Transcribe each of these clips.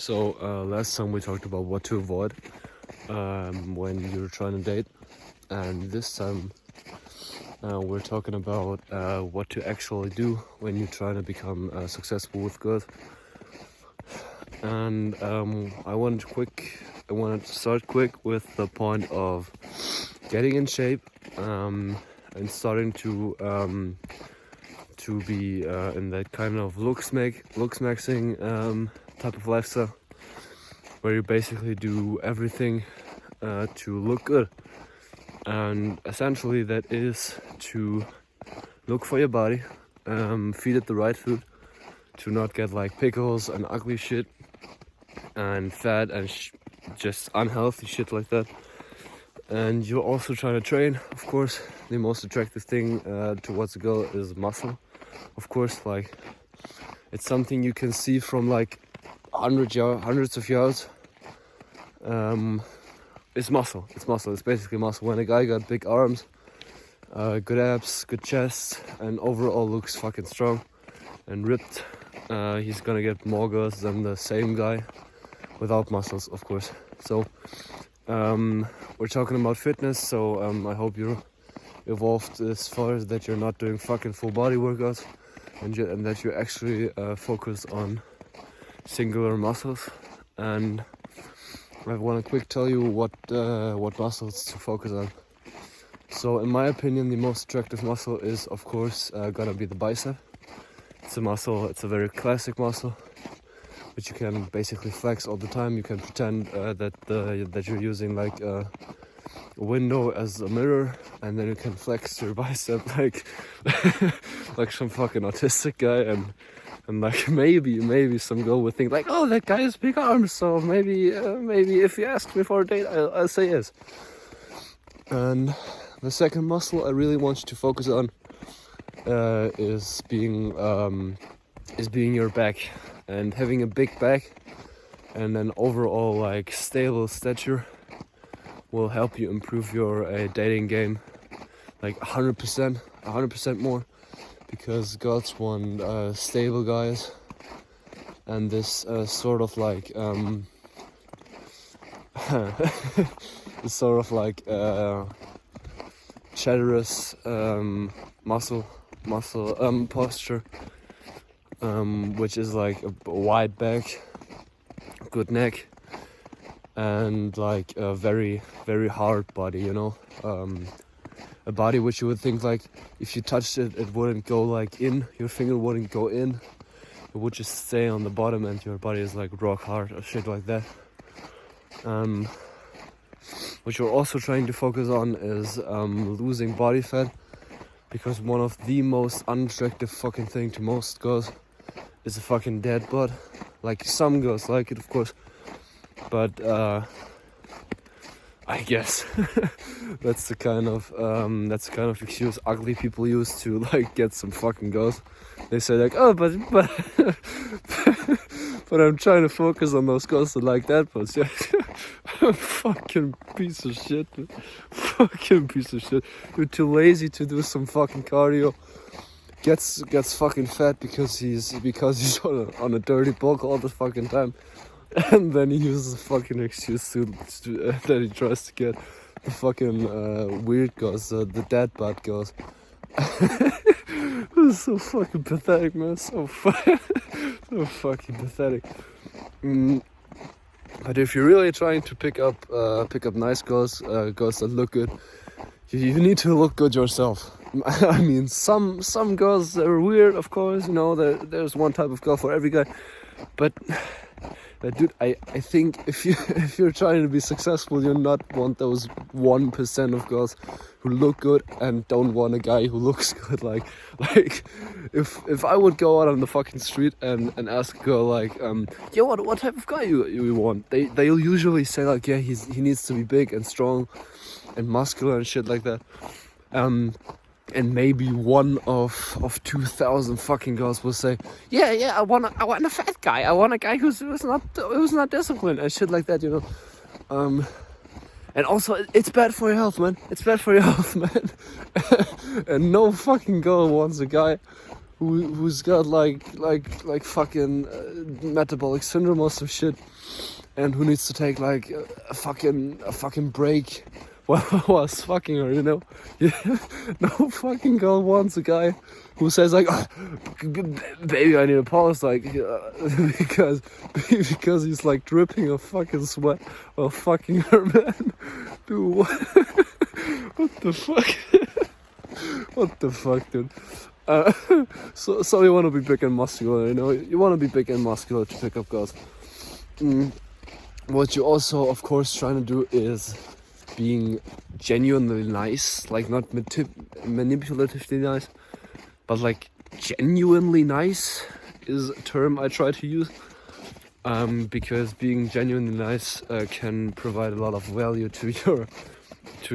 So last time we talked about what to avoid when you're trying to date, and this time we're talking about what to actually do when you're trying to become successful with girls. And I wanted to start quick with the point of getting in shape and starting to be in that kind of looks maxing type of lifestyle, where you basically do everything to look good, and essentially that is to look for your body, feed it the right food, to not get like pickles and ugly shit and fat and just unhealthy shit like that. And you're also trying to train, of course. The most attractive thing towards a girl is muscle, of course. Like, it's something you can see from like hundreds of yards. It's muscle. It's basically muscle. When a guy got big arms, good abs, good chest, and overall looks fucking strong and ripped, he's gonna get more girls than the same guy without muscles, of course. So we're talking about fitness, so I hope you're evolved as far as that you're not doing fucking full body workouts, and that you actually focus on singular muscles. And I want to quick tell you what muscles to focus on. So in my opinion, the most attractive muscle is, of course, gonna be the bicep. It's a muscle, it's a very classic muscle, which you can basically flex all the time. You can pretend that you're using like a window as a mirror, and then you can flex your bicep like like some fucking autistic guy, and like maybe some girl would think like, oh, that guy has big arms, so maybe if you ask me for a date, I'll say yes. And the second muscle I really want you to focus on is being your back, and having a big back and an overall like stable stature will help you improve your dating game like 100% more, because girls want stable guys, and this sort of like this sort of like generous muscle posture, which is like a wide back, good neck, and like a very hard body, you know, a body which you would think like if you touched it, it wouldn't go like in, your finger wouldn't go in, it would just stay on the bottom, and your body is like rock hard or shit like that. What you're also trying to focus on is losing body fat, because one of the most unattractive fucking thing to most girls is a fucking dead butt. Like, some girls like it, of course, but I guess that's the kind of excuse ugly people use to like get some fucking girls. They say like, oh, but but I'm trying to focus on those girls that like that butts. Yeah. Fucking piece of shit, man. Fucking piece of shit. You're too lazy to do some fucking cardio. Gets fucking fat because he's on a dirty bulk all the fucking time, and then he uses a fucking excuse to that he tries to get the fucking weird girls, the dad butt girls. This is so fucking pathetic, man. So fucking pathetic. But if you're really trying to pick up nice girls, girls that look good, you need to look good yourself. I mean, some girls are weird, of course. You know, there's one type of girl for every guy. But dude, I think if you're trying to be successful, you not want those 1% of girls who look good and don't want a guy who looks good. Like if I would go out on the fucking street and ask a girl like, yeah, what type of guy you want? They'll usually say like, yeah, he needs to be big and strong and muscular and shit like that. And maybe one of 2,000 fucking girls will say, yeah, I want a fat guy. I want a guy who's not disciplined and shit like that, you know. And also, it's bad for your health, man. It's bad for your health, man. And no fucking girl wants a guy who's got like fucking metabolic syndrome or some shit, and who needs to take like a fucking break while I was fucking her, you know? Yeah. No fucking girl wants a guy who says like, oh, baby, I need a pause, like, because he's like dripping of fucking sweat while fucking her, man. Dude, what the fuck? What the fuck, dude? So you want to be big and muscular, you know? You want to be big and muscular to pick up girls. What you also, of course, trying to do is being genuinely nice, like not manipulatively nice, but like genuinely nice is a term I try to use, because being genuinely nice can provide a lot of value to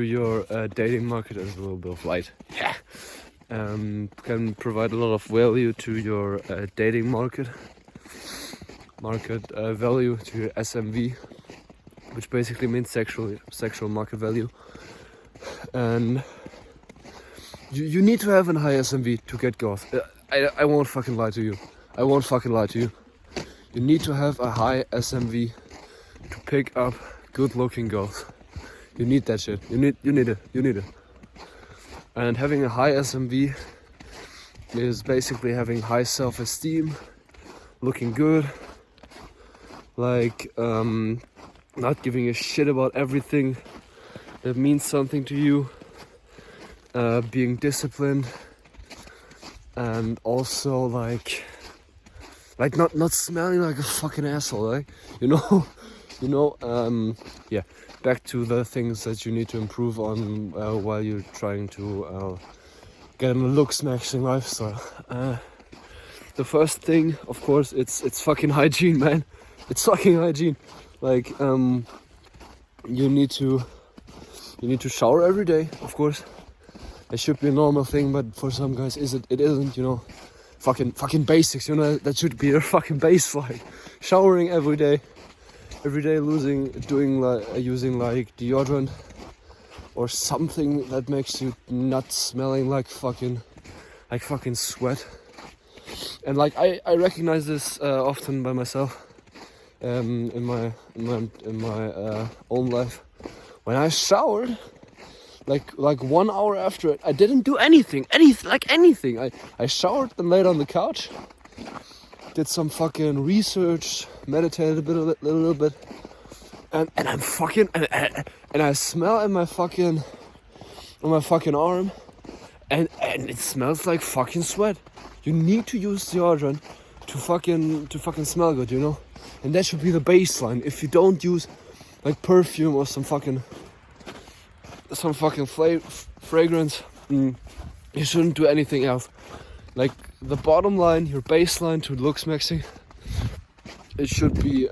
your dating market. As a little bit of light, yeah, can provide a lot of value to your dating market value, to your SMV, which basically means sexual market value. And you need to have a high SMV to get girls. I won't fucking lie to you. I won't fucking lie to you. You need to have a high SMV to pick up good looking girls. You need that shit. You need it. And having a high SMV is basically having high self-esteem, looking good, like not giving a shit about everything that means something to you, being disciplined, and also like not smelling like a fucking asshole, like, you know, yeah. Back to the things that you need to improve on while you're trying to get in a look-smashing lifestyle. The first thing, of course, it's fucking hygiene, man. It's fucking hygiene. Like, you need to shower every day, of course. It should be a normal thing, but for some guys it isn't, you know. Fucking basics, you know, that should be your fucking baseline. Showering every day, using like deodorant or something that makes you not smelling like fucking sweat. And like I recognize this often by myself, in my own life. When I showered, like 1 hour after it, I didn't do anything. I showered and laid on the couch, did some fucking research, meditated a little bit, and I'm fucking and I smell in my fucking arm, and it smells like fucking sweat. You need to use deodorant to fucking smell good, you know, and that should be the baseline. If you don't use like perfume or some fucking fragrance, you shouldn't do anything else. Like the bottom line, your baseline to look-smashing, it should be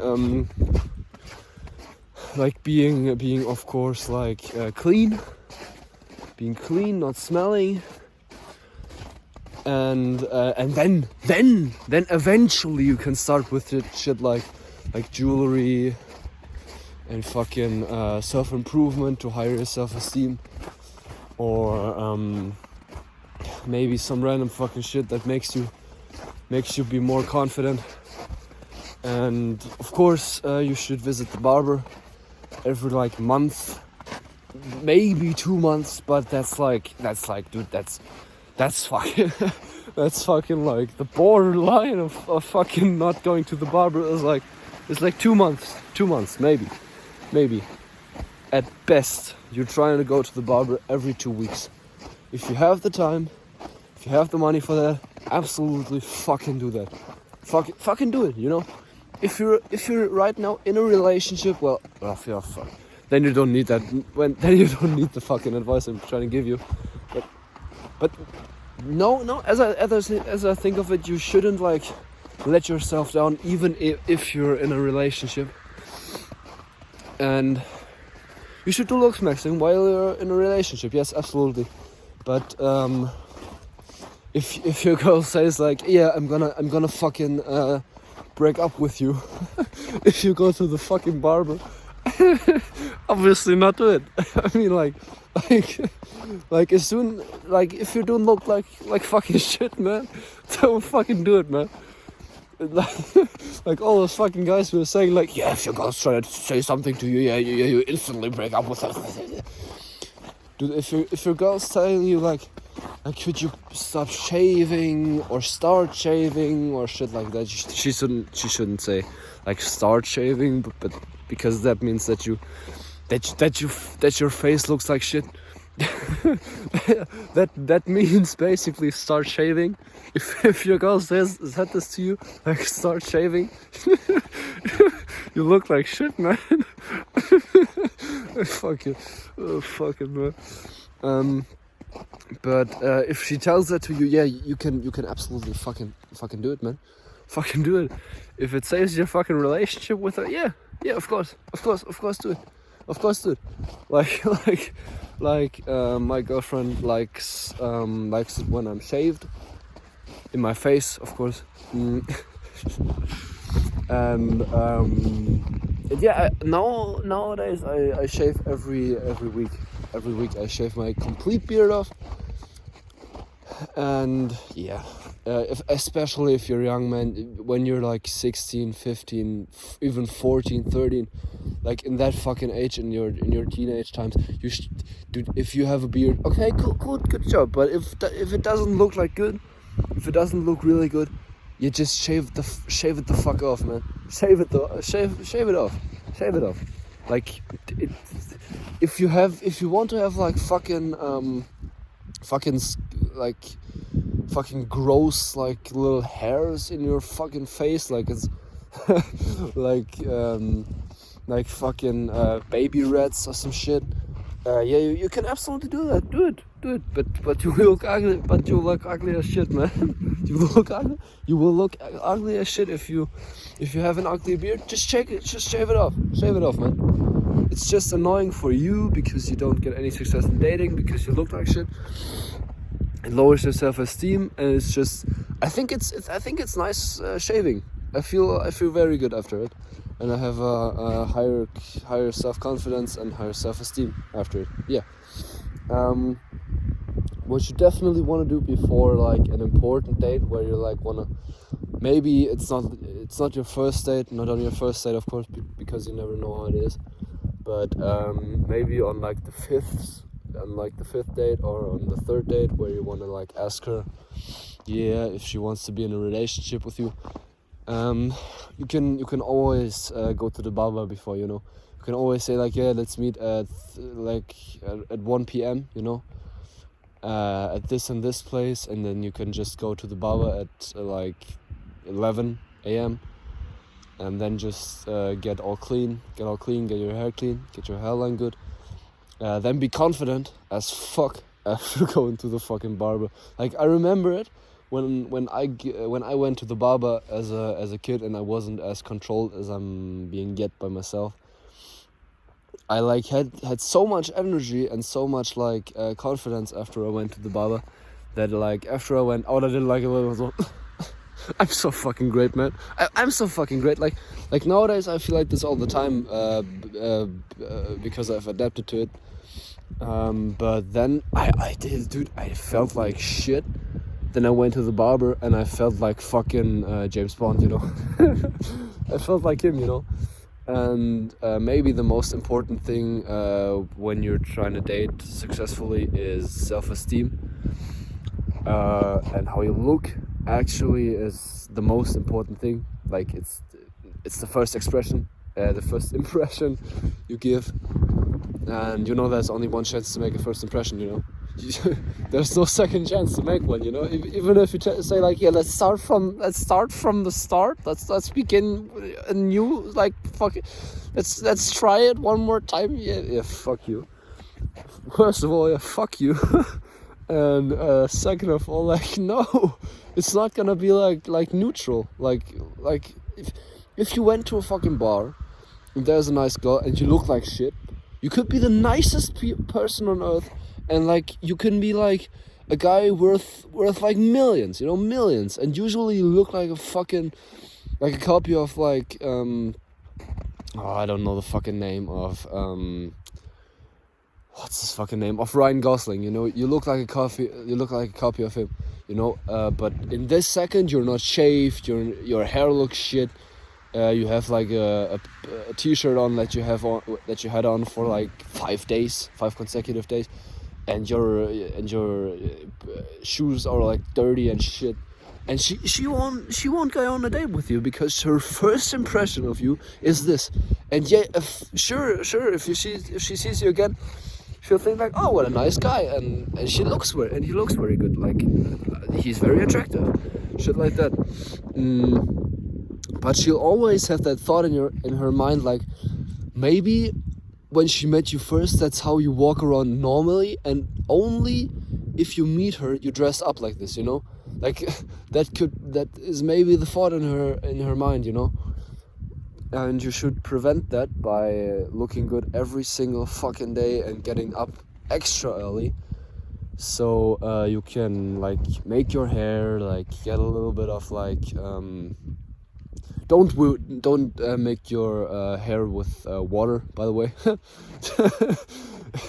like being of course like clean, being clean, not smelling, and then eventually you can start with shit like jewelry and fucking self-improvement to higher your self-esteem, or maybe some random fucking shit that makes you be more confident. And of course you should visit the barber every like month, maybe 2 months, but that's like dude, that's fucking that's fucking like the borderline of fucking not going to the barber. It's like 2 months maybe at best. You're trying to go to the barber every 2 weeks. If you have the time, if you have the money for that, absolutely fucking do that. Fucking do it, you know. If you're right now in a relationship, well, yeah, fuck. Then you don't need that. Then you don't need the fucking advice I'm trying to give you. But no. As I think of it, you shouldn't like let yourself down, even if you're in a relationship. And you should do look-smashing while you're in a relationship. Yes, absolutely. But if your girl says like, yeah, I'm gonna fucking break up with you if you go to the fucking barber, obviously not do it. I mean, like as soon, like if you don't look like fucking shit, man, don't fucking do it, man. like all those fucking guys who are saying like, yeah, if your girl's trying to say something to you, you instantly break up with her. Dude, if your girl's telling you like could you stop shaving or start shaving or shit like that, she shouldn't say like start shaving, but because that means that your face looks like shit. that means basically start shaving. If your girl said this to you, like start shaving, you look like shit, man. Fuck it, man. But if she tells that to you, yeah, you can absolutely fucking do it, man. Fucking do it. If it saves your fucking relationship with her, yeah, of course, do it. Of course, do it. Like my girlfriend likes it when I'm shaved, in my face, of course. And yeah, nowadays I shave every week. Every week I shave my complete beard off. And yeah, especially if you're young, man, when you're like 16, 15, even 14, 13, like in that fucking age, in your teenage times, dude, if you have a beard, okay, cool, good job. But if it doesn't look like good, if it doesn't look really good, you just shave it the fuck off, man. Shave it off. Like if you want to have like fucking gross like little hairs in your fucking face, like it's like fucking baby rats or some shit. Yeah, you can absolutely do that. Do it. But you will look ugly. But you look ugly as shit, man. You will look ugly. You will look ugly as shit if you have an ugly beard. Just shave it off. Shave it off, man. It's just annoying for you because you don't get any success in dating because you look like shit. It lowers your self-esteem, and it's just. I think it's nice shaving. I feel very good after it. And I have a higher self-confidence and higher self-esteem after it. Yeah. What you definitely want to do before like an important date where you like wanna, maybe it's not your first date, not on your first date of course, because you never know how it is, but maybe on like the fifth date or on the third date where you wanna like ask her, yeah, if she wants to be in a relationship with you. You can always go to the barber before, you know. You can always say like, yeah, let's meet at 1 p.m. you know, at this and this place, and then you can just go to the barber at like 11 a.m. and then just get all clean, get your hair clean, get your hairline good. Then be confident as fuck after going to the fucking barber. Like I remember it. When I went to the barber as a kid and I wasn't as controlled as I'm being yet by myself, I like had so much energy and so much like confidence after I went to the barber that like after I went out I did like a little I'm so fucking great, man. I'm so fucking great. Like nowadays I feel like this all the time because I've adapted to it. But then I did, dude. I felt like shit. Then I went to the barber and I felt like fucking James Bond, you know. I felt like him, you know. And maybe the most important thing when you're trying to date successfully is self-esteem. And how you look actually is the most important thing. Like it's the first expression, the first impression you give. And you know there's only one chance to make a first impression, you know. There's no second chance to make one, you know. Even if you say like, yeah, let's start from the start. Let's begin anew. Like fuck it. Let's try it one more time. Yeah, fuck you. First of all, yeah, fuck you. And second of all, like no, it's not gonna be like neutral. Like if you went to a fucking bar and there's a nice girl and you look like shit, you could be the nicest person on earth. And like you can be like a guy worth like millions, you know, millions. And usually you look like a fucking like a copy of like I don't know the fucking name of what's his fucking name of Ryan Gosling. You know, you look like a copy of him. you know. But in this second, you're not shaved. Your hair looks shit. You have like a t-shirt on that you had on for like 5 consecutive days, and your shoes are like dirty and shit. And she won't go on a date with you because her first impression of you is this. And yeah, sure, if she sees you again, she'll think like, oh, what a nice guy, and he looks very good, like he's very attractive, shit like that. But she'll always have that thought in her mind, like maybe when she met you first, that's how you walk around normally, and only if you meet her you dress up like this, you know. Like that is maybe the thought in her mind, you know. And you should prevent that by looking good every single fucking day and getting up extra early, so you can like make your hair, like get a little bit of like don't make your hair with water, by the way.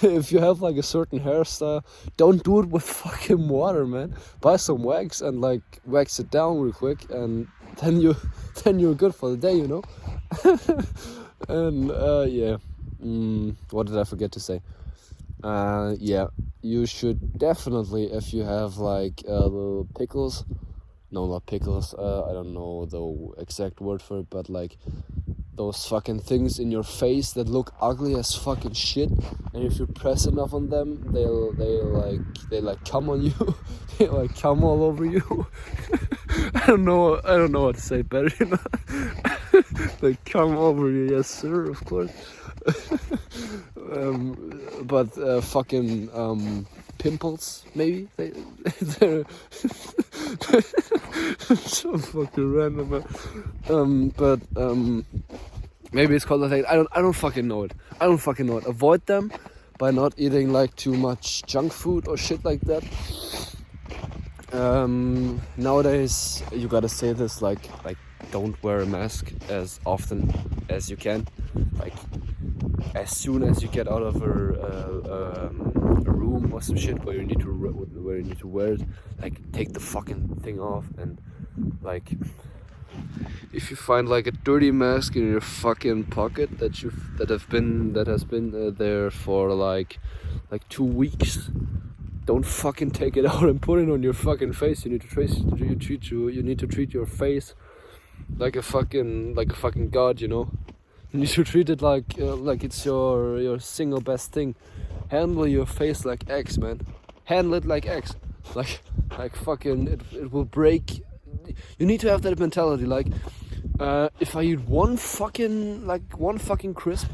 If you have like a certain hairstyle, don't do it with fucking water, man. Buy some wax and like wax it down real quick, and then you're good for the day, you know. And yeah, what did I forget to say? Yeah, you should definitely, if you have like little pickles, no, not pickles, I don't know the exact word for it, but like those fucking things in your face that look ugly as fucking shit, and if you press enough on them, they like come on you. They like come all over you. I don't know what to say better, you know. They come over you, yes sir, of course. But fucking pimples, maybe they're so fucking random. But maybe it's called like, I don't fucking know it. Avoid them by not eating like too much junk food or shit like that. Nowadays you gotta say this, like don't wear a mask as often as you can. Like as soon as you get out of a room or some shit where you need to wear it, like take the fucking thing off. And like if you find like a dirty mask in your fucking pocket that has been there for like 2 weeks, don't fucking take it out and put it on your fucking face. You need to treat your face like a fucking god, you know. You need to treat it like it's your single best thing. Handle your face like X, man. Handle it like X. Like fucking it will break. You need to have that mentality. Like if I eat one fucking crisp,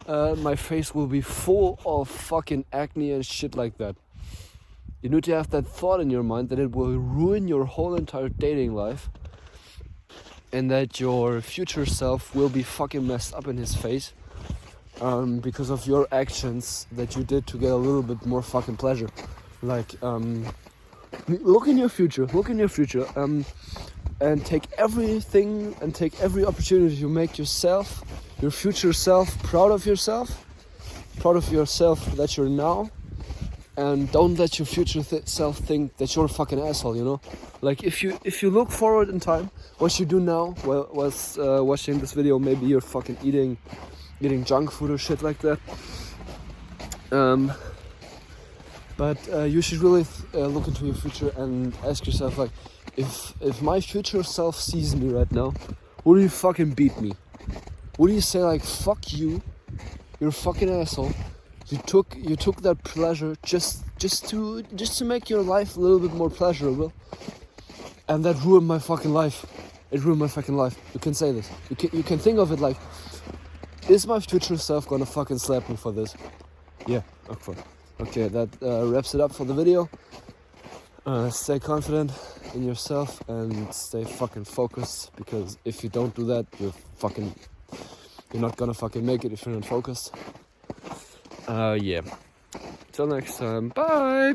my face will be full of fucking acne and shit like that. You need to have that thought in your mind that it will ruin your whole entire dating life, and that your future self will be fucking messed up in his face because of your actions that you did to get a little bit more fucking pleasure. Like look in your future, and take everything and take every opportunity to make yourself, your future self, proud of yourself that you're now. And don't let your future self think that you're a fucking asshole, you know? Like if you look forward in time, what you do now was watching this video, maybe you're fucking eating junk food or shit like that. But you should really look into your future and ask yourself, like, if my future self sees me right now, would you fucking beat me? Would you say like, fuck you, you're a fucking asshole? You took that pleasure just to make your life a little bit more pleasurable, and that ruined my fucking life. It ruined my fucking life. You can say this. You can think of it like, is my future self gonna fucking slap me for this? Yeah, okay. That wraps it up for the video. Stay confident in yourself and stay fucking focused, because if you don't do that, you're not gonna fucking make it if you're not focused. Yeah. Till next time. Bye!